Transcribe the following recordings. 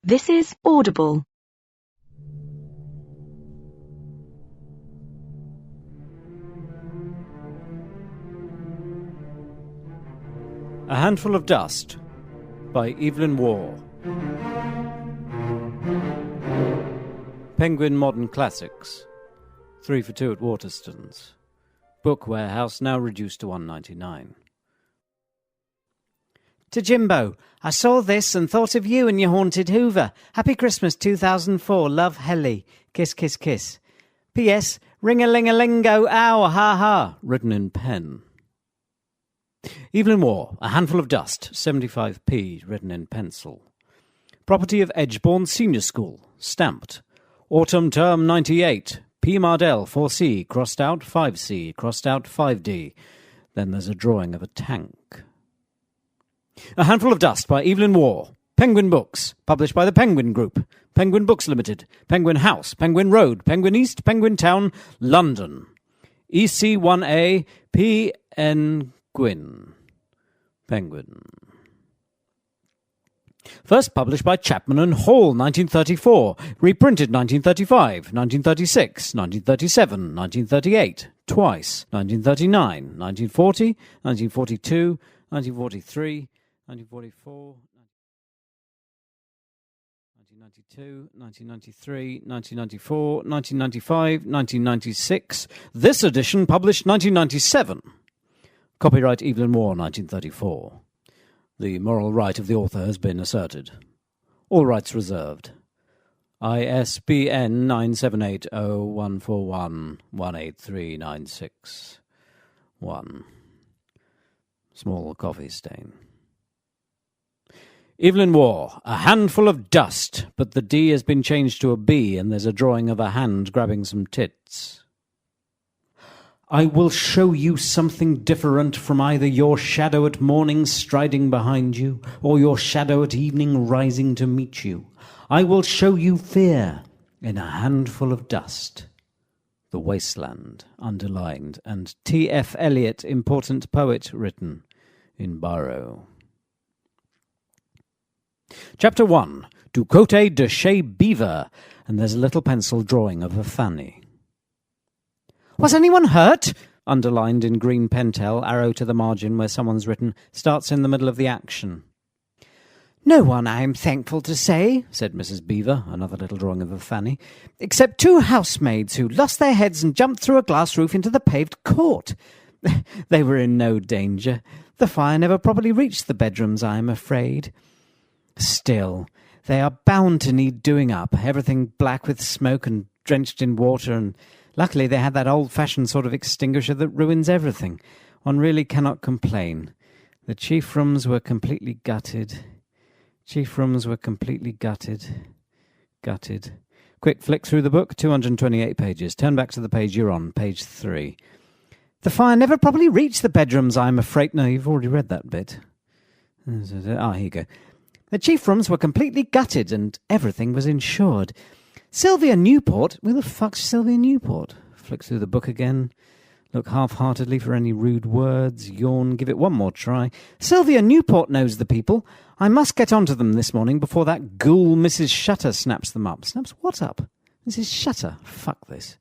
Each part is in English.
This is Audible. A Handful of Dust by Evelyn Waugh. Penguin Modern Classics. 3 for 2 at Waterstones. Book Warehouse now reduced to $1.99. To Jimbo, I saw this and thought of you and your haunted Hoover. Happy Christmas 2004. Love, Helly. Kiss, kiss, kiss. P.S. Ring-a-ling-a-lingo, ow, ha-ha. Written in pen. Evelyn Waugh, A Handful of Dust, 75p, written in pencil. Property of Edgebourne Senior School, stamped. Autumn term 98, P. Mardell, 4C, crossed out 5C, crossed out 5D. Then there's a drawing of a tank. A Handful of Dust by Evelyn Waugh. Penguin Books, published by the Penguin Group. Penguin Books Limited. Penguin House, Penguin Road, Penguin East, Penguin Town, London. EC1A, P.N. Gwyn. Penguin. First published by Chapman and Hall, 1934. Reprinted 1935, 1936, 1937, 1938. Twice. 1939, 1940, 1942, 1943, 1944, 1992, 1993, 1994, 1995, 1996. This edition published 1997. Copyright Evelyn Waugh, 1934. The moral right of the author has been asserted. All rights reserved. ISBN 9780141183961. Small coffee stain. Evelyn Waugh, A Handful of Dust, but the D has been changed to a B and there's a drawing of a hand grabbing some tits. I will show you something different from either your shadow at morning striding behind you or your shadow at evening rising to meet you. I will show you fear in a handful of dust. The Wasteland, underlined, and T.F. Eliot, important poet, written in Barrow. Chapter 1, Du Côté de Chez Beaver, and there's a little pencil drawing of a fanny. Was anyone hurt? Underlined in green pentel, arrow to the margin where someone's written, starts in the middle of the action. No one, I am thankful to say, said Mrs. Beaver, another little drawing of a fanny, except 2 housemaids who lost their heads and jumped through a glass roof into the paved court. They were in no danger. The fire never properly reached the bedrooms, I am afraid. Still, they are bound to need doing up, everything black with smoke and drenched in water, and luckily they had that old-fashioned sort of extinguisher that ruins everything. One really cannot complain. The chief rooms were completely gutted. Gutted. Quick flick through the book, 228 pages. Turn back to the page you're on, page 3. The fire never properly reached the bedrooms, I'm afraid. No, you've already read that bit. Here you go. The chief rooms were completely gutted and everything was insured. Sylvia Newport? Who the fuck's Sylvia Newport? Flick through the book again. Look half-heartedly for any rude words. Yawn. Give it one more try. Sylvia Newport knows the people. I must get on to them this morning before that ghoul Mrs. Shutter snaps them up. Snaps what up? Mrs. Shutter? Fuck this.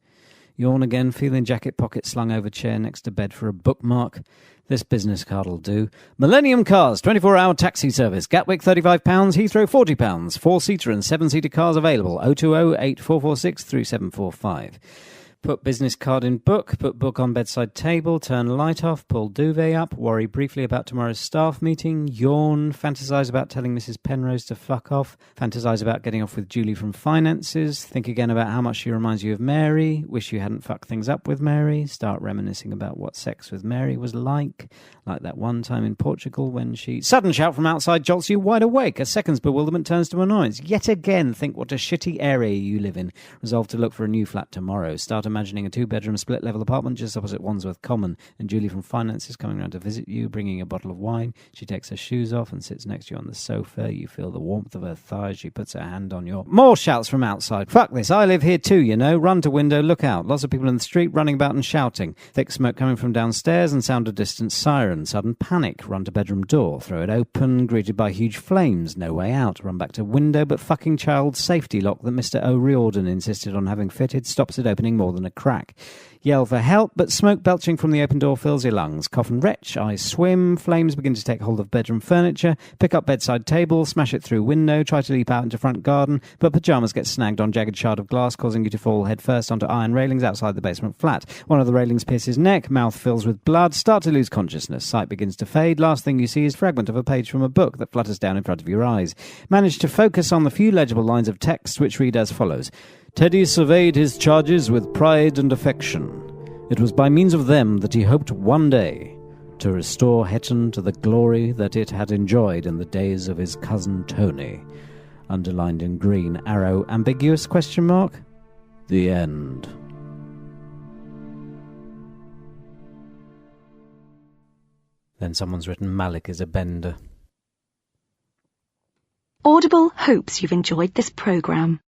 Yawn again, feeling jacket pocket slung over chair next to bed for a bookmark. This business card'll do. Millennium Cars, 24-hour taxi service. Gatwick, £35. Heathrow, £40. 4-seater and 7-seater cars available. 020-8446-3745. Put business card in book, put book on bedside table, turn light off, pull duvet up, worry briefly about tomorrow's staff meeting, yawn, fantasize about telling Mrs. Penrose to fuck off, fantasize about getting off with Julie from finances, think again about how much she reminds you of Mary, wish you hadn't fucked things up with Mary, start reminiscing about what sex with Mary was like that one time in Portugal when she... Sudden shout from outside jolts you wide awake. A second's bewilderment turns to annoyance. Yet again, think what a shitty area you live in. Resolve to look for a new flat tomorrow. Start a imagining a 2-bedroom split-level apartment just opposite Wandsworth Common, and Julie from Finance is coming round to visit you, bringing a bottle of wine. She takes her shoes off and sits next to you on the sofa. You feel the warmth of her thighs. She puts her hand on your... More shouts from outside. Fuck this, I live here too, you know. Run to window, look out. Lots of people in the street running about and shouting. Thick smoke coming from downstairs and sound of distant siren. Sudden panic. Run to bedroom door. Throw it open. Greeted by huge flames. No way out. Run back to window, but fucking child's safety lock that Mr. O'Riordan insisted on having fitted stops it opening more than a crack. Yell for help, but smoke belching from the open door fills your lungs. Cough and retch, eyes swim, flames begin to take hold of bedroom furniture, pick up bedside table, smash it through window, try to leap out into front garden, but pyjamas get snagged on jagged shard of glass, causing you to fall head first onto iron railings outside the basement flat. One of the railings pierces neck, mouth fills with blood, start to lose consciousness, sight begins to fade, last thing you see is a fragment of a page from a book that flutters down in front of your eyes. Manage to focus on the few legible lines of text which read as follows. Teddy surveyed his charges with pride and affection. It was by means of them that he hoped one day to restore Hetton to the glory that it had enjoyed in the days of his cousin Tony. Underlined in green, arrow, ambiguous question mark. The end. Then someone's written Malik is a bender. Audible hopes you've enjoyed this programme.